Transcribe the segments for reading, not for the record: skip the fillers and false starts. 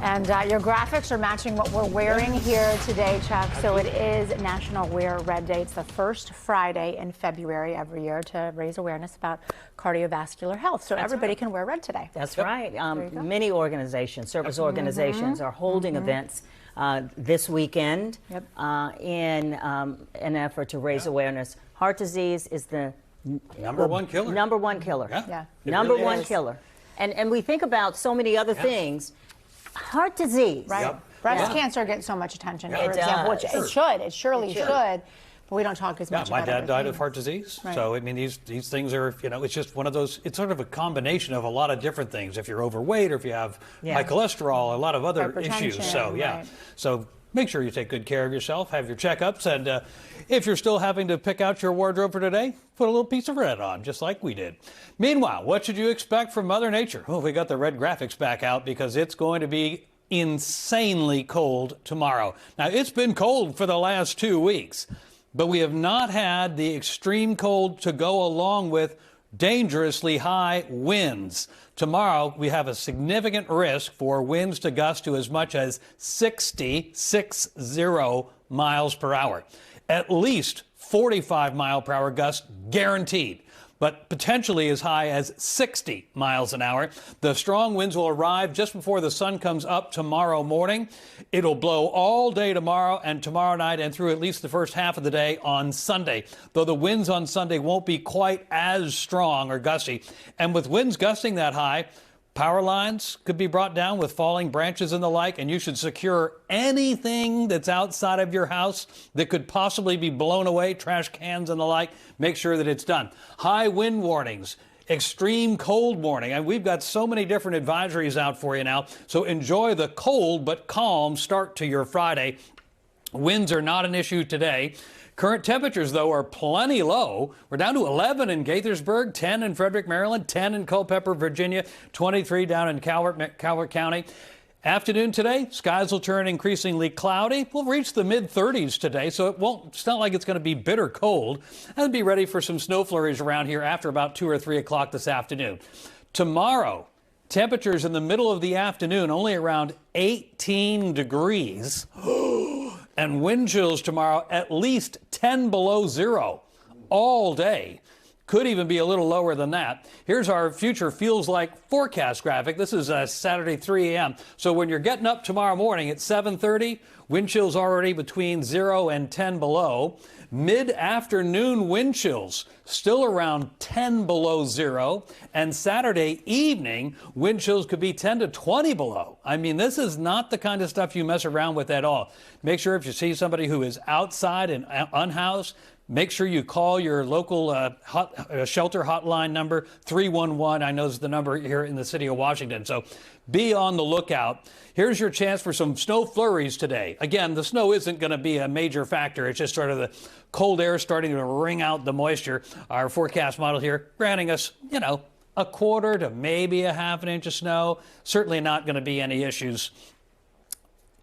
And your graphics are matching what we're wearing here today, Chuck. So it is National Wear Red Day. It's the first Friday in February every year to raise awareness about cardiovascular health. So everybody can wear red today. That's right. Many organizations, service organizations are holding events this weekend in an effort to raise awareness. Heart disease is the number one killer. Number one killer. Yeah. Number really one killer. And we think about so many other things. Heart disease. Right. Yep. Breast cancer gets so much attention, for It example, does. which it should. It surely should. But we don't talk as much my about dad died everything. of heart disease. Right. So, I mean, these things are, it's just one of those, it's sort of a combination of a lot of different things. If you're overweight or if you have high cholesterol, a lot of other issues. So, right. So make sure you take good care of yourself, have your checkups, and if you're still having to pick out your wardrobe for today, put a little piece of red on, just like we did. Meanwhile, what should you expect from Mother Nature? Oh, we got the red graphics back out because it's going to be insanely cold tomorrow. Now, it's been cold for the last 2 weeks, but we have not had the extreme cold to go along with dangerously high winds. Tomorrow, we have a significant risk for winds to gust to as much as 60 miles per hour. At least 45-mile-per-hour gusts guaranteed, but potentially as high as 60 miles an hour. The strong winds will arrive just before the sun comes up tomorrow morning. It'll blow all day tomorrow and tomorrow night and through at least the first half of the day on Sunday, though the winds on Sunday won't be quite as strong or gusty. And with winds gusting that high, power lines could be brought down with falling branches and the like, and you should secure anything that's outside of your house that could possibly be blown away, trash cans and the like. Make sure that it's done. High wind warnings, extreme cold warning, and we've got so many different advisories out for you now. So enjoy the cold but calm start to your Friday. Winds are not an issue today. Current temperatures, though, are plenty low. We're down to 11 in Gaithersburg, 10 in Frederick, Maryland, 10 in Culpeper, Virginia, 23 down in Calvert County. Afternoon today, skies will turn increasingly cloudy. We'll reach the mid-30s today, so it's not like it's going to be bitter cold. And be ready for some snow flurries around here after about 2 or 3 o'clock this afternoon. Tomorrow, temperatures in the middle of the afternoon, only around 18 degrees. And wind chills tomorrow at least 10 below zero all day. Could even be a little lower than that. Here's our future feels like forecast graphic. This is Saturday 3 a.m. So when you're getting up tomorrow morning at 7:30, wind chills already between 0 and 10 below. Mid-afternoon wind chills still around 10 below zero. And Saturday evening, wind chills could be 10 to 20 below. I mean, this is not the kind of stuff you mess around with at all. Make sure if you see somebody who is outside and unhoused, make sure you call your local shelter hotline number, 311. I know is the number here in the city of Washington. So be on the lookout. Here's your chance for some snow flurries today. Again, the snow isn't going to be a major factor. It's just sort of the cold air starting to wring out the moisture. Our forecast model here granting us, a quarter to maybe a half an inch of snow. Certainly not going to be any issues.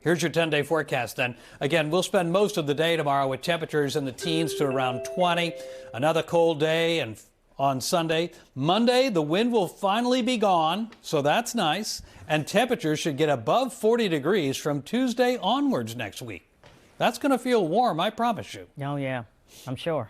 Here's your 10-day forecast then. Again, we'll spend most of the day tomorrow with temperatures in the teens to around 20. Another cold day and on Sunday. Monday, the wind will finally be gone, so that's nice. And temperatures should get above 40 degrees from Tuesday onwards next week. That's going to feel warm, I promise you. Oh, yeah, I'm sure.